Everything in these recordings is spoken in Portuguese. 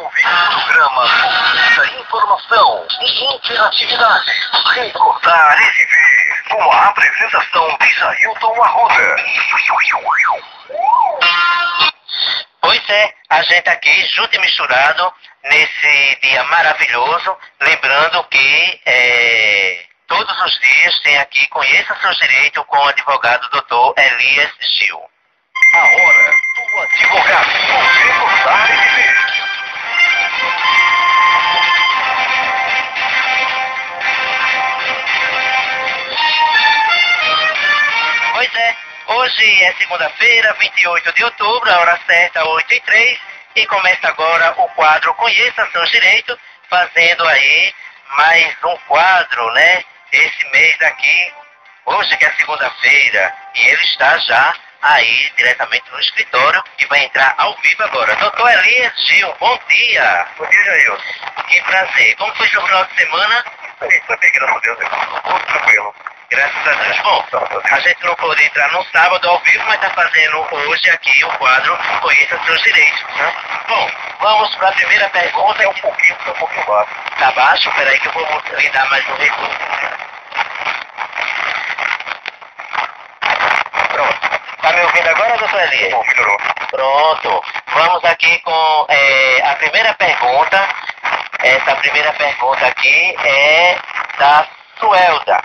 ouvir o programa com muita informação e interatividade. Recordar e viver com a apresentação de Jailton Arruda. Pois é, a gente aqui junto e misturado nesse dia maravilhoso, lembrando que todos os dias tem aqui Conheça Seus Direitos com o advogado Dr. Elias Gil. A hora do advogado com Recordar e viver. Pois é, hoje é segunda-feira, 28 de outubro, a hora certa, 8h03, e começa agora o quadro Conheça Seus Direitos, fazendo aí mais um quadro, né? Esse mês aqui, hoje que é segunda-feira, e ele está já aí diretamente no escritório e vai entrar ao vivo agora. Doutor Elias Gil, bom dia. Bom dia, Jailton. Que prazer. Como foi o seu final de semana? Foi bem, graças a Deus, tudo tranquilo. Graças a Deus. Bom, a gente não pôde entrar no sábado ao vivo, mas está fazendo hoje aqui o quadro Conheça Seus Direitos. Bom, vamos para a primeira pergunta. É um pouquinho baixo. Tá baixo? Peraí que eu vou lhe dar mais um recurso. Pronto. Tá me ouvindo agora, doutor Elias? Bom, melhorou. Pronto. Vamos aqui com a primeira pergunta. Essa primeira pergunta aqui é da Suelda,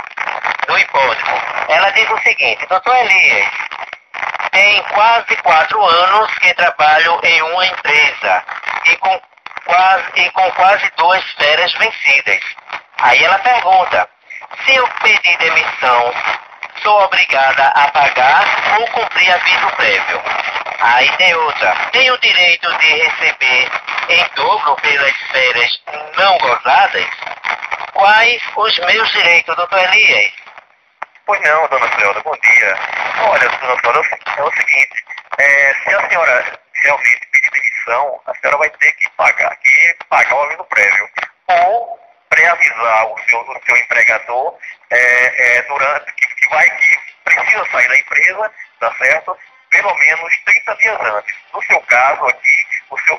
do Hipódromo. Ela diz o seguinte: doutor Elias, tem quase 4 anos que trabalho em uma empresa e com quase 2 férias vencidas. Aí ela pergunta: se eu pedir demissão, sou obrigada a pagar ou cumprir aviso prévio? Aí tem outra: tenho o direito de receber em dobro pelas férias não gozadas? Quais os meus direitos, doutor Elias? Pois não, dona Celda, bom dia. Olha, dona Celda, é o seguinte, se a senhora realmente pedir demissão, a senhora vai ter que pagar o aviso prévio. Ou pré-avisar o seu empregador durante que precisa sair da empresa, tá certo? Pelo menos 30 dias antes. No seu caso aqui, o seu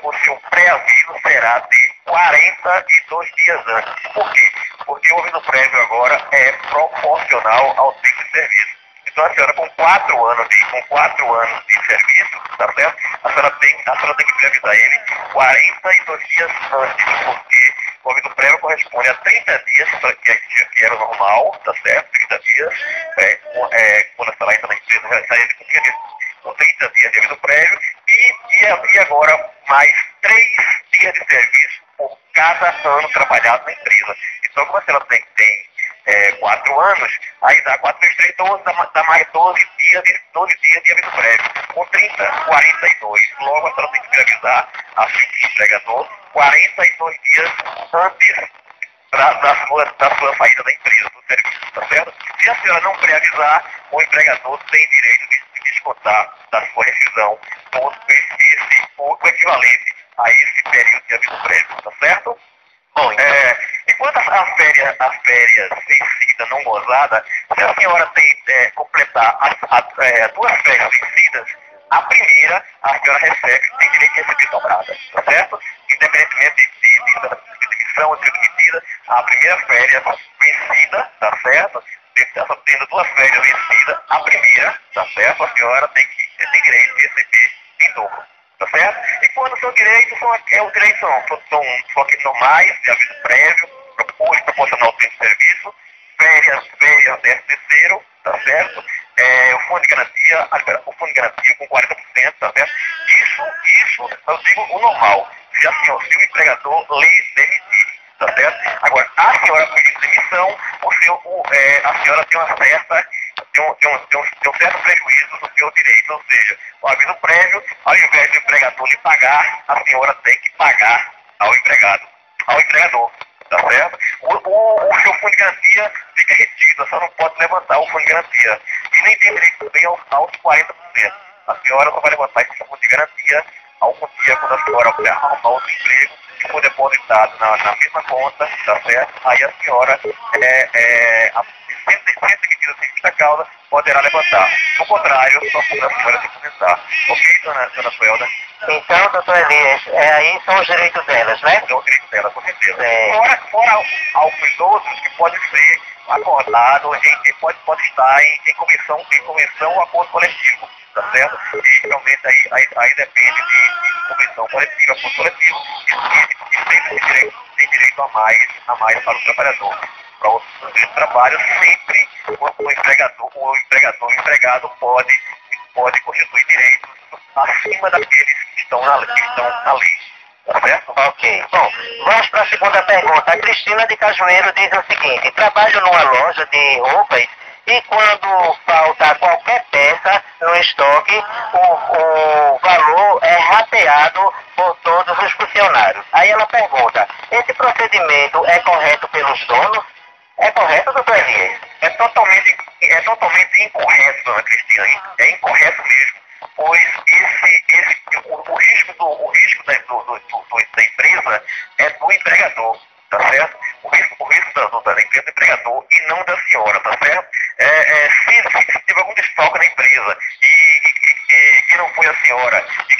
pré-aviso será de 42 dias antes. Por quê? Porque o aviso prévio agora é proporcional ao tempo de serviço. Então a senhora com 4 anos de serviço, tá certo? A senhora tem que pré-avisar ele 42 dias antes, porque o aviso prévio corresponde a 30 dias, que era o normal, tá certo? 30 dias, quando a senhora entra na empresa, já sai com 30 dias de aviso prévio, e agora mais 3 dias de serviço por cada ano trabalhado na empresa. Então, como a senhora tem 4 anos, aí dá 4 vezes 3, 12, dá mais 12 dias de aviso prévio. Com 30, 42. Logo, a senhora tem que avisar a seu empregador 42 dias antes da sua saída da empresa, do serviço, tá certo? Se a senhora não preavisar, o empregador tem direito de descontar da sua rescisão o equivalente a esse período de aviso prévio, tá certo? Bom, então... Enquanto as férias vencidas, não gozadas, se a senhora completar as 2 férias vencidas, a primeira a senhora tem direito de receber dobrada, tá certo? Independentemente de demissão ou de demitida, a primeira férias vencida, tá certo? Tendo 2 férias vencidas, a primeira, tá certo? A senhora tem direito de receber em dobro, tá certo? E quando são direitos, são aqueles normais, de aviso prévio, proporcional ao tempo de serviço, férias 13º, tá certo? O fundo de garantia com 40%, tá certo? Isso, eu digo o normal, se o empregador lhe demitir, tá certo? Agora, a senhora pedindo demissão, a senhora tem um certo prejuízo do seu direito, ou seja, o aviso prévio, ao invés do empregador lhe pagar, a senhora tem que pagar ao empregador, tá certo? O seu fundo de garantia fica retido, a senhora não pode levantar o fundo de garantia, e nem tem direito também aos 40%. A senhora só vai levantar esse fundo de garantia algum dia quando a senhora arrumar outro emprego e for depositado na mesma conta, tá certo? Aí a senhora sempre que precisa de justa causa, poderá levantar. Do contrário, só poderá a senhora se aposentar. Ok, dona Suelda? Então, doutor Elias, aí são os direitos delas, né? É o direito dela, com certeza. É. Fora algo idosos que pode ser acordado, pode estar em convenção ou acordo coletivo, tá certo? E realmente aí depende de convenção coletiva, acordo coletivo, e tem direito a mais para o trabalhador. Para o trabalho, sempre o empregado pode constituir direitos acima daqueles que estão na lei. Tá certo? Ok. Bom, vamos para a segunda pergunta. A Cristina de Cajueiro diz o seguinte: trabalho numa loja de roupas e quando falta qualquer peça no estoque, o valor é rateado por todos os funcionários. Aí ela pergunta: esse procedimento é correto pelos donos? É correto, doutor Elias? É totalmente incorreto, dona Cristina. É incorreto mesmo, pois o risco da empresa é do empregador, tá certo? O risco da empresa é do empregador e não da senhora, tá certo? Se teve algum desfalque na empresa e não foi a senhora, e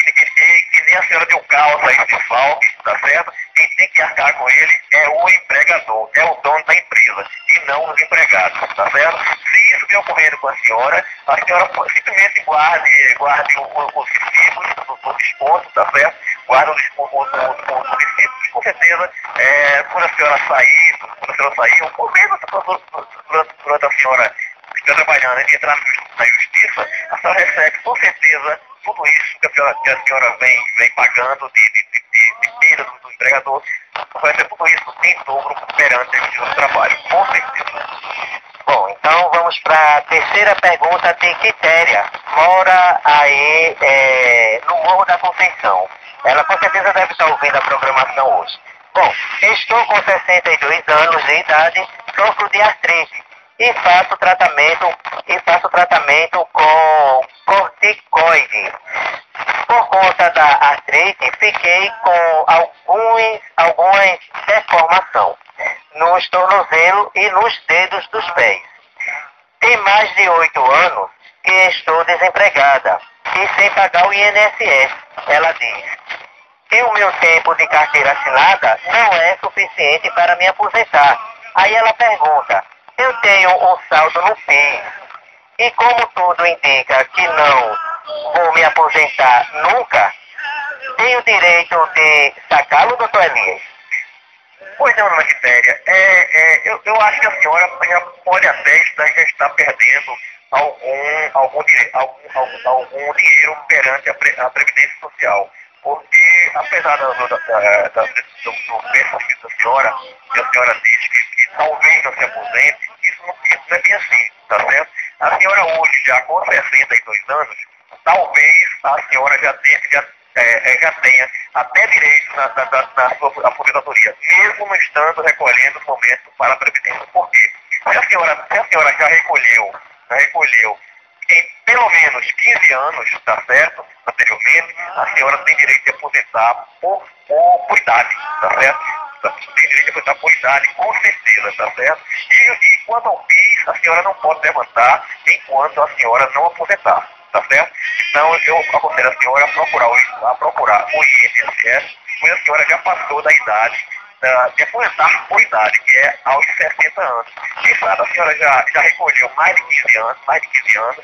nem a senhora deu causa a esse desfalque, tá certo? Quem tem que arcar com ele é o empregador, é o dono da empresa, e não os empregados, tá certo? Se isso vier ocorrendo com a senhora simplesmente guarde os recibos do desconto, tá certo? Guarde o recibo e com certeza, quando a senhora sair, ou mesmo durante a senhora está trabalhando e entrar na justiça, a senhora recebe com certeza tudo isso que a senhora vem pagando de perda do empregador, vai ser tudo isso em dobro perante a Justiça do Trabalho, com certeza. Bom, então vamos para a terceira pergunta de Quitéria. Mora aí no Morro da Conceição. Ela com certeza deve estar ouvindo a programação hoje. Bom, estou com 62 anos de idade, sofro de artrite e faço tratamento com corticoide. Por conta da artrite, fiquei com algumas deformações nos tornozelos e nos dedos dos pés. Tem mais de 8 anos que estou desempregada e sem pagar o INSS. Ela diz que o meu tempo de carteira assinada não é suficiente para me aposentar. Aí ela pergunta: eu tenho um saldo no PIS e como tudo indica que não vou me aposentar nunca, tenho direito de sacá-lo, doutor Elias? Pois é, dona Quitéria, eu acho que a senhora já pode até estar perdendo algum dinheiro perante a Previdência Social. Porque, apesar do pensamento da senhora, que a senhora diz que talvez não se aposente, isso não é bem assim, tá certo? A senhora hoje, já com 62 anos, talvez a senhora já tenha até direito na sua aposentadoria, mesmo não estando recolhendo no momento para a Previdência. Por quê? Se a senhora já recolheu em pelo menos 15 anos, tá certo? Anteriormente, a senhora tem direito de aposentar por idade, tá certo? Tem direito de aposentar por idade, com certeza, tá certo? E quanto ao PIS, a senhora não pode levantar enquanto a senhora não aposentar, tá certo? Então, eu aconselho a senhora a procurar o INSS, pois a senhora já passou da idade de aposentar por idade, que é aos 60 anos. Quem sabe a senhora já recolheu mais de 15 anos,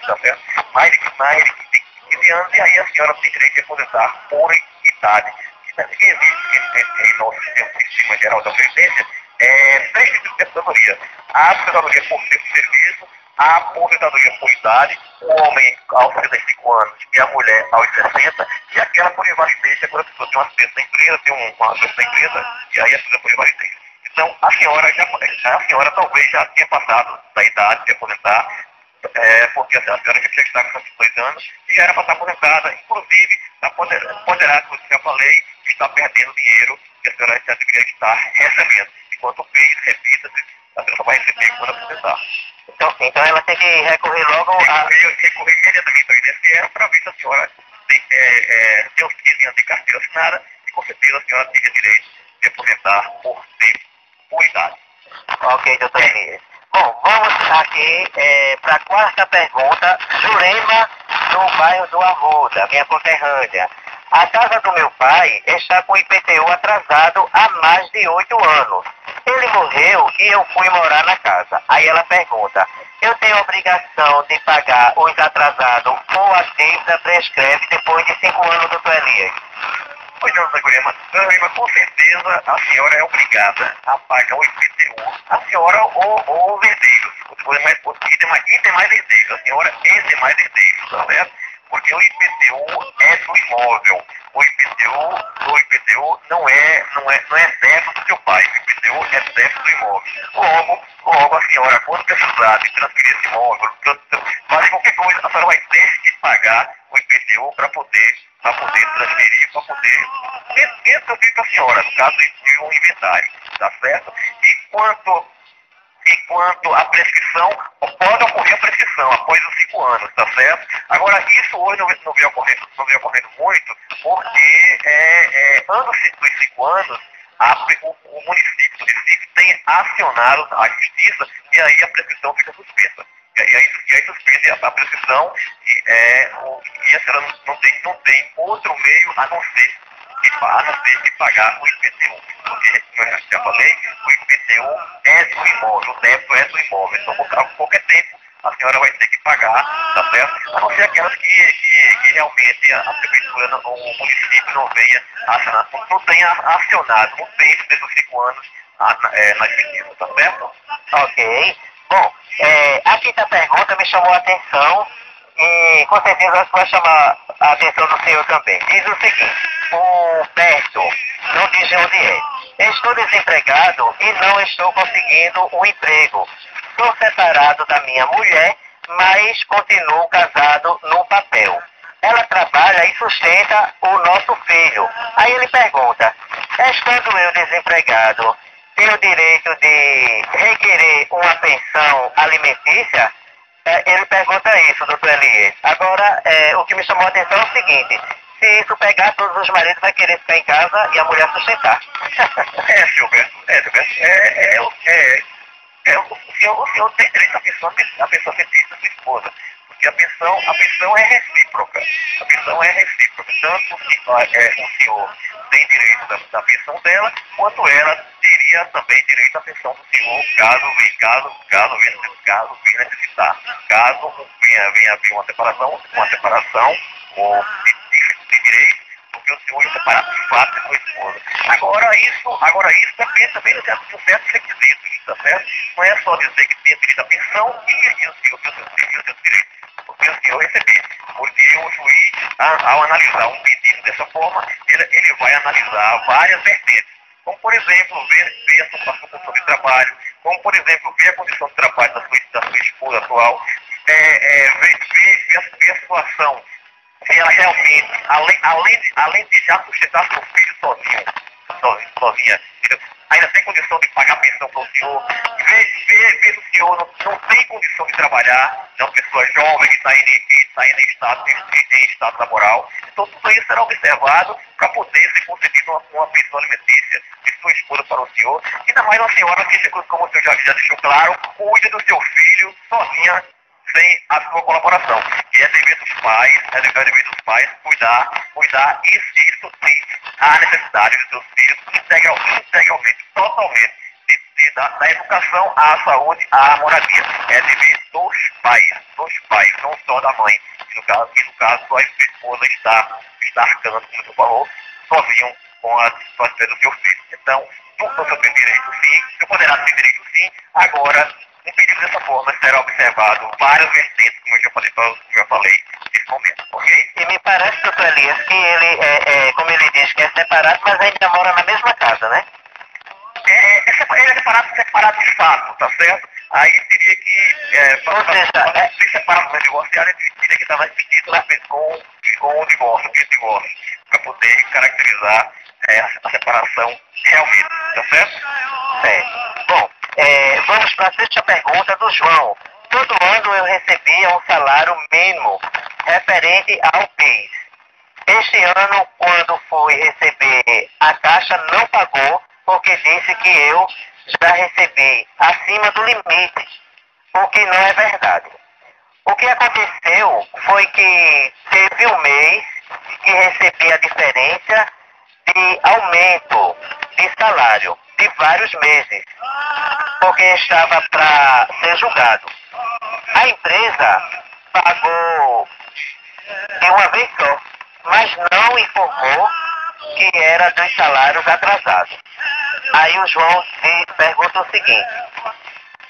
tá certo? Mais de 15 anos, e aí a senhora tem direito de aposentar por idade. Que existe em nosso sistema geral da Previdência, três tipos de aposentadoria. A aposentadoria por serviço, a aposentadoria por idade, o homem aos 65 anos e a mulher aos 60, e aquela por invalidez, quando a pessoa tem um acidente da empresa, e aí a pessoa por invalidez. Então, a senhora talvez já tenha passado da idade de aposentar, porque a senhora já está com 62 anos e já era para estar aposentada, inclusive poderá, como eu já falei, estar perdendo dinheiro que a senhora já deveria estar recebendo. Enquanto o PIS, repita-se, a senhora vai receber quando aposentar. Então ela tem que recorrer logo recorrer imediatamente ao INSS para ver se a senhora tem os 15 anos de carteira assinada e com certeza a senhora teria direito de aposentar por tempo, por idade. Ok, doutor Elias. Bom, vamos aqui para a quarta pergunta. Jurema, no bairro do Arruda, minha conterrânea. A casa do meu pai está com o IPTU atrasado há mais de 8 anos. Ele morreu e eu fui morar na casa. Aí ela pergunta, eu tenho a obrigação de pagar os atrasados ou a dívida prescreve depois de 5 anos, doutor Elias? Pois não, Zé Gurema, com certeza a senhora é obrigada a pagar o IPTU. A senhora ou os herdeiros, e demais herdeiros, a senhora e demais herdeiros, tá certo? Porque o IPTU é do imóvel. O IPTU não é débito do seu pai. O IPTU é débito do imóvel. Logo a senhora, quando precisar de transferir esse imóvel, fazer qualquer coisa, a senhora vai ter que pagar o IPTU para poder transferir, para poder transferir para a senhora, no caso de um inventário, tá certo? Enquanto a prescrição, pode ocorrer a prescrição após os 5 anos, tá certo? Agora, isso hoje não vem ocorrendo muito, porque antes dos 5 anos, o município tem acionado a justiça e aí a prescrição fica suspensa. E aí suspende a prescrição e a senhora não tem outro meio a não ser que pagar o IPTU. Porque, como eu já falei, o IPTU é do imóvel, o débito é do imóvel. Então, por qualquer tempo, a senhora vai ter que pagar, tá certo? A não ser aquelas que realmente a prefeitura ou o município não venha acionar, não tenha acionado, não tem desde os 5 anos na justiça, tá certo? Ok. Bom, a quinta pergunta me chamou a atenção e com certeza vai chamar a atenção do senhor também. Diz o seguinte, o Berto, não diz onde é. Estou desempregado e não estou conseguindo um emprego. Sou separado da minha mulher, mas continuo casado no papel. Ela trabalha e sustenta o nosso filho. Aí ele pergunta, estando eu desempregado, tenho o direito de requerer uma pensão alimentícia? Ele pergunta isso, doutor Elias. Agora, o que me chamou a atenção é o seguinte, se isso pegar, todos os maridos vão querer ficar em casa e a mulher sustentar. Gilberto, o senhor tem direito à pensão alimentícia da sua esposa, porque a pensão é recíproca. A pensão é recíproca. Tanto o senhor tem direito da pensão dela, quanto ela teria também direito à pensão do senhor, caso venha necessitar. Caso venha haver uma separação ou de direito, porque o senhor ia separar de fato da sua esposa. Agora isso depende também de certos requisitos, tá certo? Não é só dizer que tem direito à pensão e o senhor tem os seus direitos. Porque o senhor receber. Porque o juiz, ao analisar um pedido dessa forma, ele vai analisar várias vertentes. Como, por exemplo, ver a sua condição de trabalho, como, por exemplo, ver a condição de trabalho da sua esposa atual, ver a situação, se ela realmente, além de já sustentar seu filho sozinha, ainda tem condição de pagar pensão para o senhor, ver se o senhor não tem condição de trabalhar, é uma pessoa jovem que está em estado laboral. Então tudo isso será observado para poder ser concedido uma pensão alimentícia de sua esposa para o senhor. Ainda mais uma senhora que, como o senhor já deixou claro, cuide do seu filho sozinha, sem a sua colaboração. E é dever dos pais, cuidar e isso sim, a necessidade dos seus filhos integralmente, totalmente, da educação à saúde, à moradia. É dever dos pais, não só da mãe. E no caso, a sua esposa está arcando, como você falou, sozinho com a despesa do seu filho. Então, o senhor tem direito sim, o senhor poderá ter direito sim, agora, um pedido dessa forma será observado várias vertentes, como eu já falei nesse momento, ok? E me parece, doutor Elias, que ele, como ele diz, que é separado, mas ainda mora na mesma casa, né? Ele é separado de fato, tá certo? Aí teria que, para ser separado do divorciado, ele teria que estar dividido com o divórcio, para poder caracterizar a separação realmente, tá certo? Bom, vamos para a sexta pergunta do João. Todo ano eu recebia um salário mínimo referente ao PIS. Este ano, quando fui receber, a Caixa não pagou porque disse que eu já recebi acima do limite o que não é verdade. O que aconteceu foi que teve um mês que recebi a diferença de aumento de salário de vários meses, porque estava para ser julgado. A empresa pagou de uma vez só, mas não informou que era dos salários atrasados. Aí o João se pergunta o seguinte: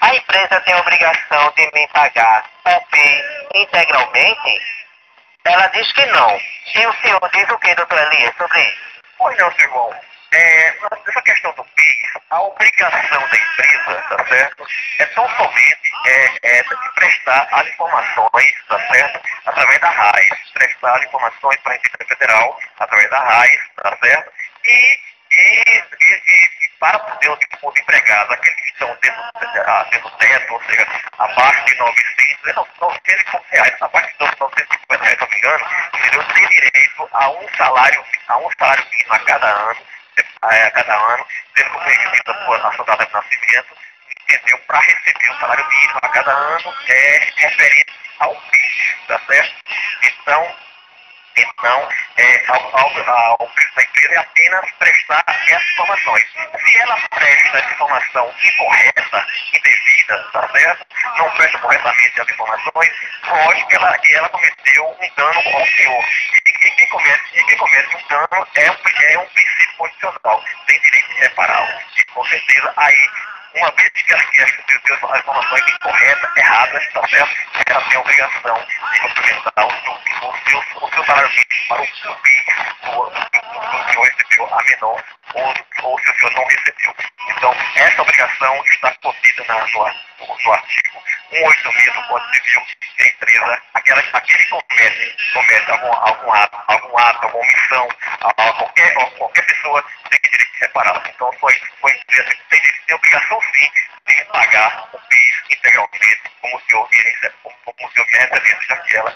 a empresa tem a obrigação de me pagar o PIS integralmente? Ela diz que não. E o senhor diz o que, doutor Elias, sobre isso? Pois não, seu João. Nessa questão do PIS, a obrigação da empresa, tá certo, é tão somente de prestar as informações, tá certo, através da RAIS, prestar as informações para a Receita Federal, através da RAIS, tá certo, e para os empregados, aqueles que estão dentro do teto, ou seja, abaixo de 900 reais, abaixo de 950 reais, se não me engano, entendeu? Tem direito a um salário mínimo a cada ano, tendo como requisito a sua data de nascimento, entendeu? Para receber o salário mínimo a cada ano referente ao PIS, tá certo? Então, a obrigação da empresa é apenas prestar essas informações. Se ela presta essa informação incorreta, indevida, tá certo? Não presta corretamente as informações, lógico que ela cometeu um dano ao senhor. E quem comete um dano é um princípio constitucional, tem direito de repará-lo. E com certeza aí, uma vez que ela recebeu as informações incorretas, erradas, tá certo? Ela tem a obrigação de complementar o seu salário mínimo para o PIS o senhor recebeu a menor ou se o senhor não recebeu. Então, essa obrigação está contida no artigo 186 do Código Civil, que a empresa, aquele que comete algum ato, alguma omissão, qualquer pessoa tem direito de reparar. Então, foi a empresa que tem obrigação sim de pagar o PIS integralmente, como o senhor vinha recebendo, já que ela,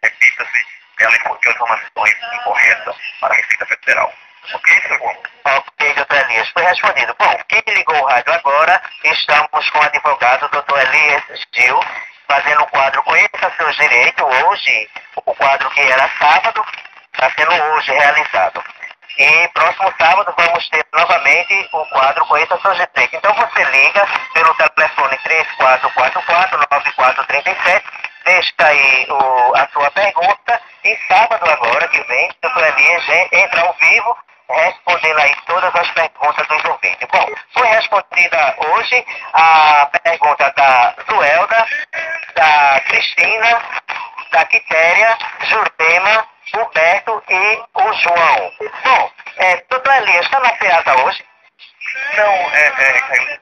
repita-se, ela encontrou informações incorretas para a Receita Federal. Ok, seu João? Ok, doutor Elias, foi respondido. Bom, quem ligou o rádio agora, estamos com o advogado doutor Elias Gil, fazendo o quadro Conheça Seus Direitos. Hoje, o quadro que era sábado, está sendo hoje realizado. E próximo sábado vamos ter novamente o quadro Conheça Seus Direitos. Então você liga pelo telefone 3444-9437, deixa aí a sua pergunta, e sábado agora que vem, o doutor Elias entra ao vivo, respondendo aí todas as perguntas dos ouvintes. Bom, foi respondida hoje a pergunta da Zuelda, da Cristina, da Quitéria, Jurema, Humberto e o João. Bom, doutor Elias, está na FEASA hoje? Não,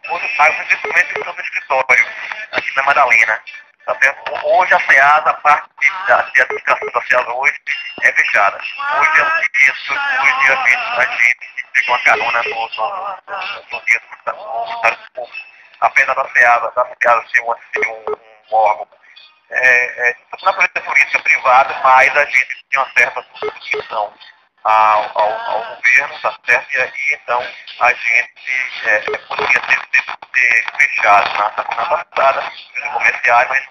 hoje principalmente estou no escritório, aqui na Madalena. Tá certo? Hoje a FEASA, a parte de administração da FEASA hoje é fechada. Hoje é o dia 20, a gente pegou uma carona no dia do apenas da FEASA ser um órgão na política privada, mas a gente tem uma certa substituição ao governo, tá certo? E aí, então, a gente poderia ter fechado na semana passada, os comerciais, mas a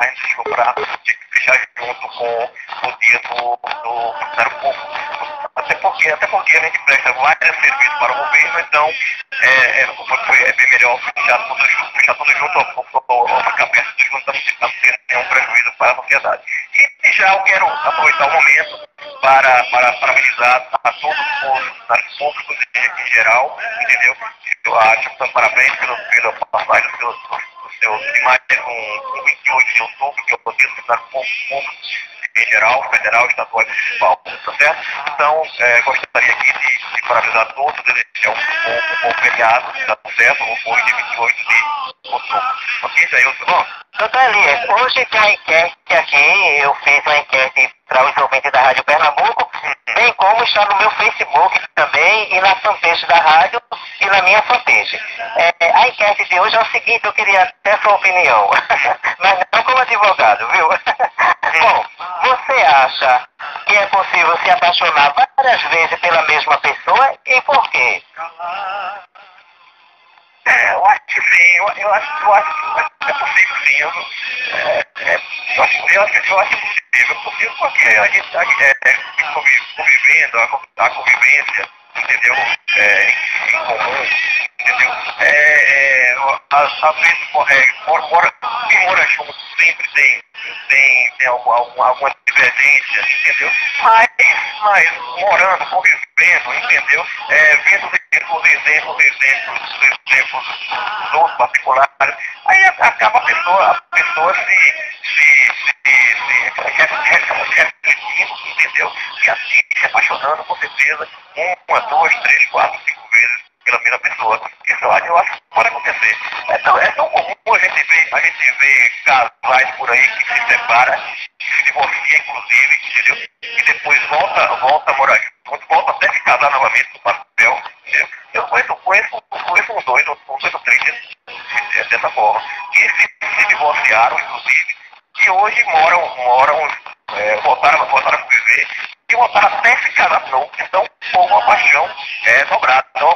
gente deixou para fechar junto com o dia do Ministério Público. Até porque a gente presta vários serviços para o governo, então é bem melhor fechar tudo junto, ou ficar perto tudo junto, não ter nenhum prejuízo para a sociedade. E já eu quero aproveitar o momento para parabenizar a todos os funcionários públicos em geral, entendeu? Eu acho que parabéns pela passagem do seu de mais um 28 de outubro, que é o dia do funcionário público em geral, federal, estadual e municipal, tá certo? Então, gostaria aqui de parabenizar a todos, desejar um bom feriado, tá certo? Hoje, dia 28 de outubro. Ok, Jair? Bom, doutor Elias, hoje tem uma enquete aqui, eu fiz uma enquete para os ouvintes da Rádio Pernambuco, bem como está no meu Facebook também, e na fanpage da rádio, e na minha fanpage. A enquete de hoje é o seguinte, eu queria ter sua opinião, mas não como advogado, viu? Bom, você acha que é possível se apaixonar várias vezes pela mesma pessoa, e por quê? Eu acho que sim, eu acho que possível, sim. Eu acho possível porque a gente está convivendo, a convivência, entendeu? Em comum, entendeu? Às vezes, quem mora junto sempre tem alguma divergência, entendeu? Mas morando, convivendo, entendeu? Vendo os exemplos dos outros particulares, aí acaba a pessoa se refletindo, entendeu? E assim, se apaixonando, com certeza, uma, duas, três, quatro, cinco vezes pela mesma pessoa. Isso eu acho que pode acontecer. É tão comum a gente vê casais por aí que se separam, se divorcia, inclusive, entendeu? E depois volta a morar junto, volta até se casar novamente no papel, entendeu? Eu conheço uns dois ou três dessa forma. Que se divorciaram, inclusive, e hoje voltaram a conviver e voltaram até se casar de novo. Então, houve uma paixão dobrada. Então,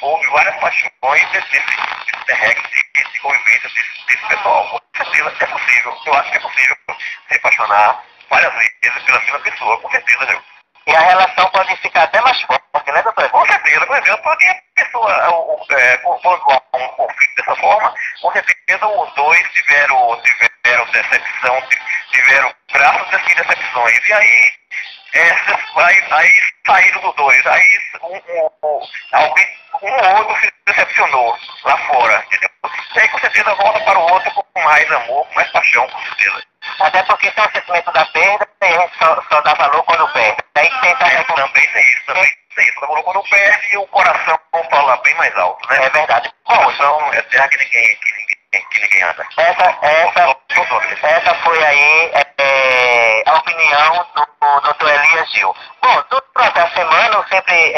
houve várias paixões desse regra de convivência desse pessoal. Com certeza é possível. Eu acho que é possível se apaixonar várias vezes pela mesma pessoa. Com certeza, viu? E a relação pode ficar até mais forte, né, doutor? Com certeza, porque a pessoa, quando há um conflito dessa forma, com certeza os dois tiveram decepção, tiveram graças dessas decepções. E aí, aí saíram dos dois. Aí um ou outro se decepcionou lá fora, entendeu? E aí com certeza volta para o outro com mais amor, com mais paixão, com certeza. Até porque tem o sentimento da perda e a gente só dá valor quando perde. Aí tenta também tem isso. Dá valor quando perde e o coração fala bem mais alto, né? É verdade. O coração é terra que ninguém anda. Essa foi aí a opinião do Dr. Elias Gil. Bom, durante a semana eu sempre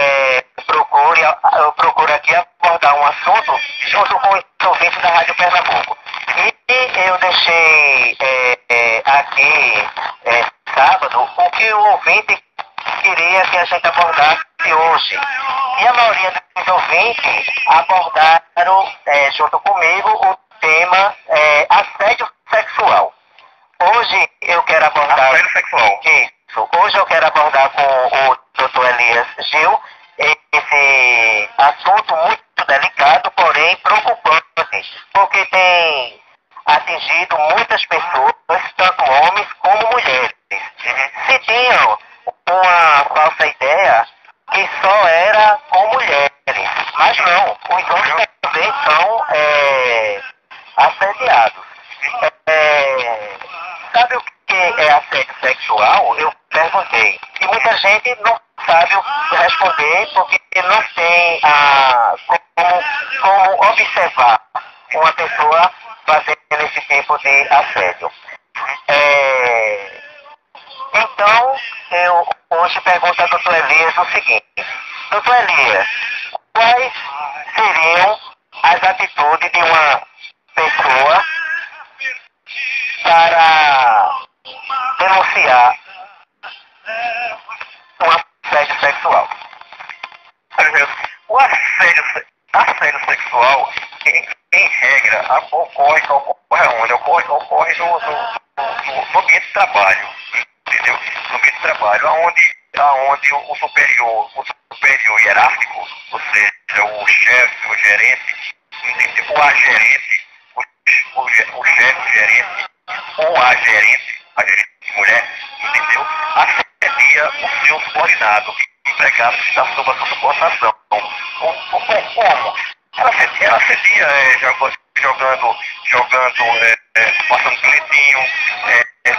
procuro aqui abordar um assunto junto com os ouvintes da Rádio Pernambuco. E eu deixei aqui sábado o que o ouvinte queria que a gente abordasse hoje. E a maioria dos ouvintes abordaram junto comigo o tema assédio sexual. Hoje eu quero abordar... Assédio sexual. Isso. Hoje eu quero abordar com o Dr. Elias Gil esse assunto muito delicado, porém preocupante, porque tem atingido muitas pessoas, tanto homens como mulheres. Se tinham uma falsa ideia que só era com mulheres, mas não, os homens também são assediados. Sabe o que é assédio sexual? Eu perguntei. E muita gente não sabe responder porque não tem como observar uma pessoa fazendo esse tipo de assédio. Então, eu hoje pergunto ao Dr. Elias o seguinte: Dr. Elias, quais seriam as atitudes de uma pessoa para denunciar um assédio sexual? O assédio sexual, em regra, ocorre onde? Ocorre no ambiente de trabalho, entendeu? No ambiente de trabalho, aonde o superior hierárquico, ou seja, o chefe, o gerente, entendeu? Ou a gerente, o chefe, o gerente, ou a gerente mulher, entendeu? Assedia o seu subordinado, empregado que está sob a sua subordinação. Como? Ela assedia jogando, passando bilhetinho.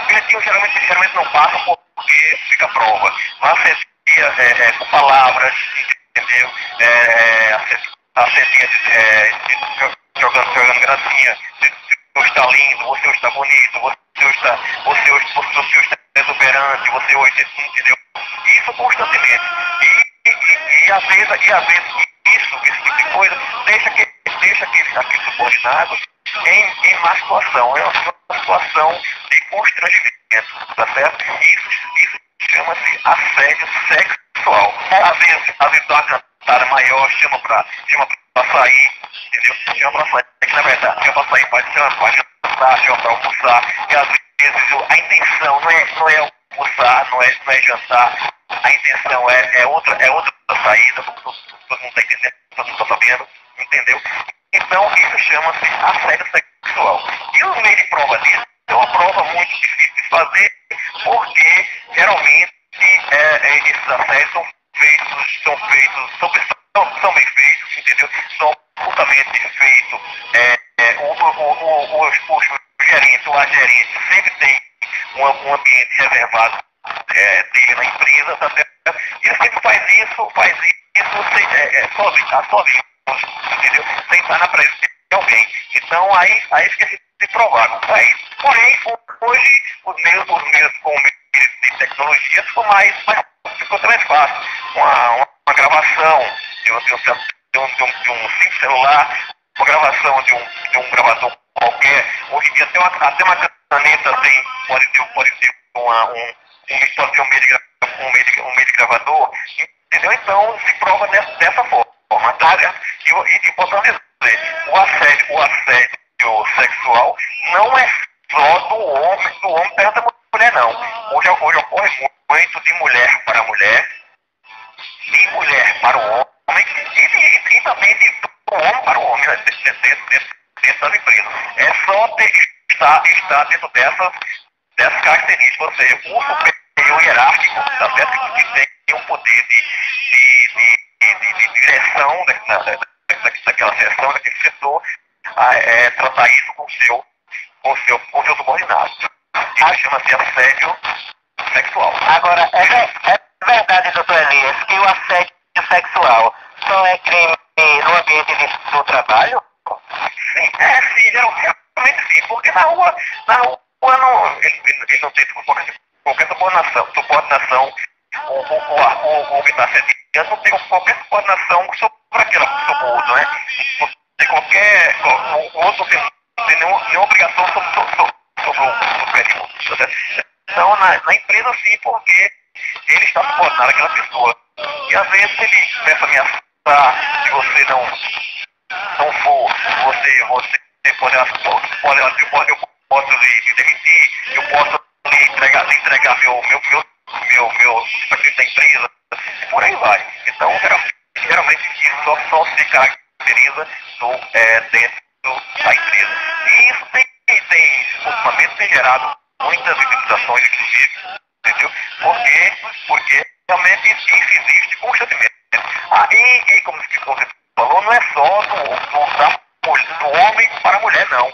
Bilhetinho geralmente não passa porque fica prova. Mas assedia com palavras, entendeu? Assedia jogando gracinha. Você está lindo, você está bonito, você está exuberante, você hoje, entendeu? Isso constantemente. E às vezes esse tipo de coisa deixa aquele subordinado em má situação. É uma situação de constrangimento, tá certo? Isso chama-se assédio sexual. Às vezes cara maior, chama pra sair, entendeu? Chama pra sair, que na verdade, chama pra sair, pra jantar, chama pra almoçar, e às vezes a intenção não é almoçar, não é jantar, a intenção é outra saída, todo mundo tá entendendo, todo mundo tá sabendo, entendeu? Então isso chama-se assédio sexual. E o meio de prova disso é uma prova muito difícil de fazer, porque geralmente esses assédios são bem feitos, entendeu? São justamente feitos, os gerentes ou a gerente sempre tem um ambiente reservado dele na empresa, tá certo? E ele sempre faz isso sozinho, entendeu? Sem estar na presença de alguém. Então aí fica se provar. Porém, hoje os meios com de tecnologia ficou mais fácil. Uma gravação de um simples celular, uma gravação de um gravador qualquer. Hoje em dia até uma caneta pode ter um meio de gravador, entendeu? Então se prova dessa forma, tá? E importante dizer, o assédio sexual não é só do homem perto da mulher, não. Hoje ocorre muito de mulher para mulher, de mulher para o homem e também do homem para o homem, né, dentro das empresas. É só estar dentro dessas características, ou seja, o superior hierárquico, tá certo? Que tem um poder de direção daquela seção, daquele setor, tratar isso com seu subordinado. Isso chama-se assédio sexual. Agora, é verdade, doutor Elias, que o assédio sexual só é crime no ambiente do trabalho? Sim, geralmente sim, porque na rua não, ele não tem qualquer subordinação, o que está assediando não tem qualquer subordinação sobre aquela subordinação, né? Não tem o outro não tem nenhuma obrigação sobre o superior. Então, na empresa sim, porque ele está subordinado àquela pessoa. E às vezes ele começa a ameaçar, se você não for, você pode, eu posso lhe demitir, eu posso lhe entregar meu da empresa, e por aí vai. Então, geralmente isso só se caracteriza dentro da empresa. E isso ultimamente tem gerado muitas vitimizações, inclusive, entendeu? Porque realmente isso existe constantemente. E como você falou, não é só do homem para a mulher, não.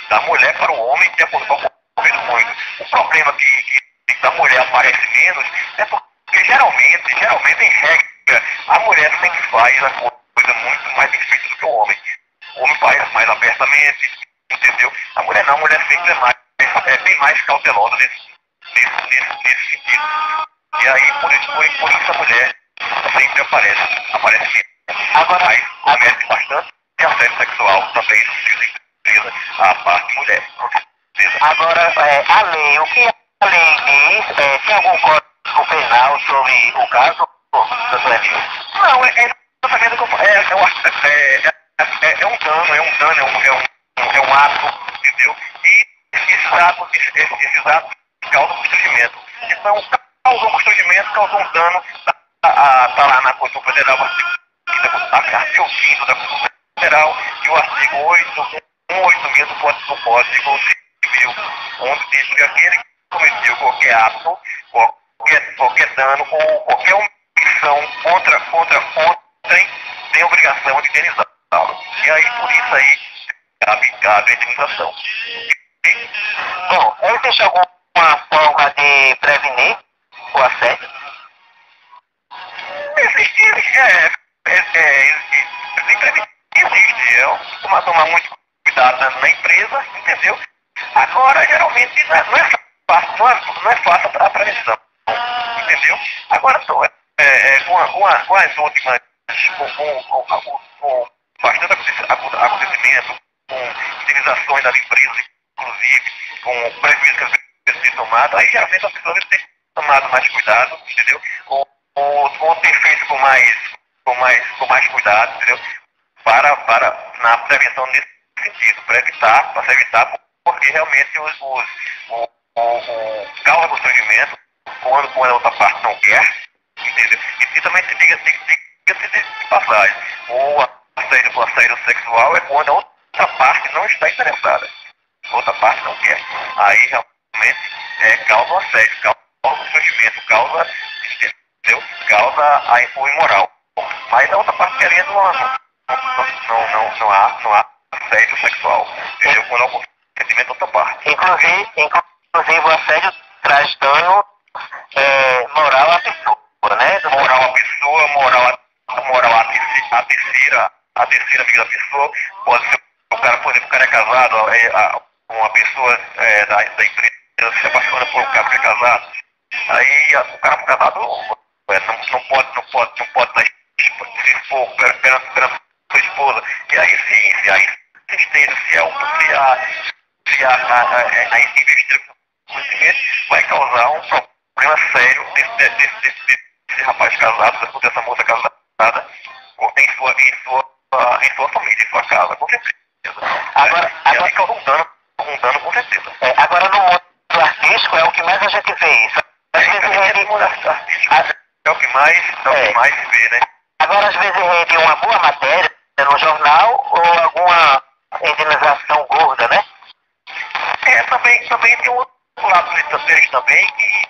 Da mulher para o homem, que é ocorrido muito. O problema que da mulher aparece menos é porque geralmente, em regra, a mulher sempre faz a coisa muito mais bem feita do que o homem. O homem faz mais abertamente, entendeu? A mulher não, a mulher sempre é bem mais cautelosa nesse sentido. E aí, por isso a mulher sempre aparece menos. Agora, mas comete bastante assédio sexual também no sentido da empresa, a parte mulher, com certeza. Agora, a lei, o que a lei diz, tem algum código penal sobre o caso, doutor Elias? Não, exatamente o que eu falo. É um dano, é um ato, entendeu? E esses atos causam constrangimento. Então, causou constrangimento, causou um dano, tá lá na Constituição Federal, o artigo 5º da Constituição Federal e o artigo 186 do Código Civil, onde diz que aquele que cometeu qualquer ato, qualquer dano ou qualquer omissão contra outrem tem obrigação de indenizá-lo. E aí, por isso aí, cabe a indenização. Bom, existe alguma forma de prevenir o assédio? Existe. Eu costumo tomar muito cuidado na empresa, entendeu? Agora, geralmente, não é fácil a prevenção, entendeu? Agora, com as últimas, com bastante acontecimento, com indenizações das empresas, inclusive, com prejuízo que as empresas têm tomado, aí geralmente as pessoas têm tomado mais cuidado, entendeu? Ou ter feito com com mais cuidado, entendeu? Na prevenção nesse sentido, para se evitar, porque realmente o causa constrangimento quando a outra parte não quer, entendeu? E também se diga de passagem, o assédio sexual é quando a outra parte não está interessada, a outra parte não quer. Aí realmente causa o assédio, causa o constrangimento, causa o imoral. Mas a outra parte querendo não há assédio sexual, entendeu? Quando há o consentimento da outra parte. Inclusive o assédio traz dano moral à pessoa, né? Moral à pessoa, moral à terceira amiga da pessoa. Pode ser o cara, por exemplo, o cara é casado, uma pessoa da empresa se apaixona por um cara que é casado. Aí o cara casado não pode se expor perante sua esposa. E aí se esteja, se a investida vai causar um problema sério desse rapaz casado, dessa moça casada em sua família, em sua casa, com certeza. Agora causa um dano com certeza. Agora no mundo artístico é o que mais a gente vê isso. Às vezes é o que mais se vê, né? Agora às vezes rende uma boa matéria no jornal ou alguma indenização gorda, né? Também tem um outro lado deles também, que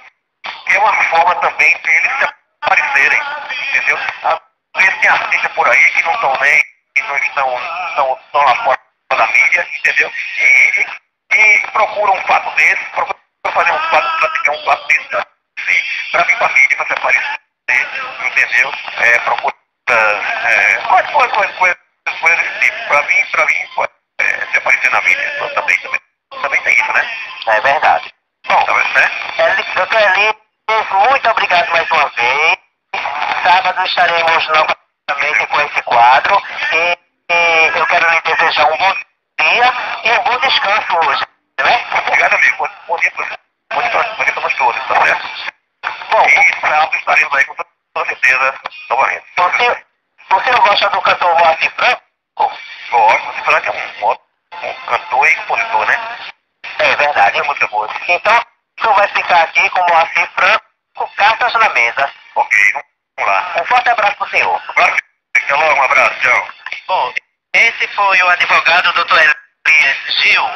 é uma forma também de eles se aparecerem, entendeu? Às vezes tem artistas por aí que não estão nem, que não estão lá fora da mídia, entendeu? E procuram um fato desse, procuram fazer praticar um fato desse, para vir para a mídia, para se aparecer, entendeu? Procura coisas desse tipo, para vir se aparecer na mídia. Então, também tem isso, né? É verdade. Bom, né? Doutor Elias, muito obrigado mais uma vez. Sábado estaremos novamente com esse quadro e eu quero lhe desejar um bom dia e um bom descanso hoje, né? Obrigado, amigo. Bom dia para nós todos, tá certo? Bom, e sábado estaremos aí com toda certeza novamente. O senhor gosta do cantor Moacir Franco? Gosto. Moacir Franco é um cantor e compositor, né? É verdade. É muito boa. Então, o senhor vai ficar aqui com o Moacir Franco, cartas na mesa. Ok, vamos lá. Um forte abraço pro senhor. Até logo, um abraço, tchau. Bom, esse foi o advogado Dr. Elias Gil,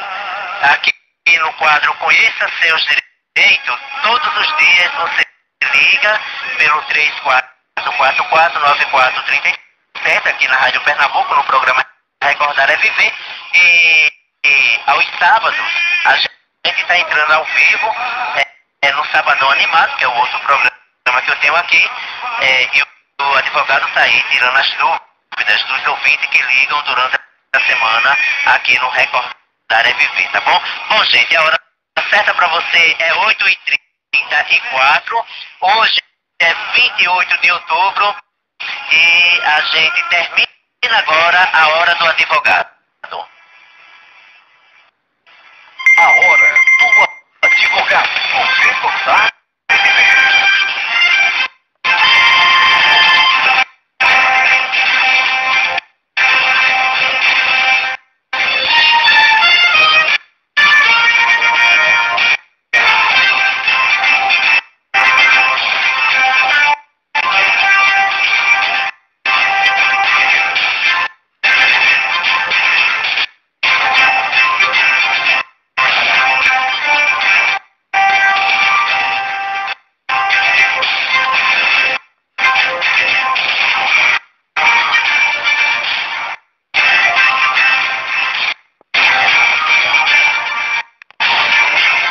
aqui no quadro Conheça Seus Direitos. Todos os dias você liga pelo 3444-9437 aqui na Rádio Pernambuco, no programa Recordar é Viver. E aos sábados a gente está entrando ao vivo no Sabadão Animado, que é o outro programa que eu tenho aqui, e o advogado está aí tirando as dúvidas dos ouvintes que ligam durante a semana aqui no Recordar é Viver, tá bom? Bom, gente, a hora certa para você é 8h34, hoje é 28 de outubro e a gente termina agora a hora do advogado. A hora do advogado. Você está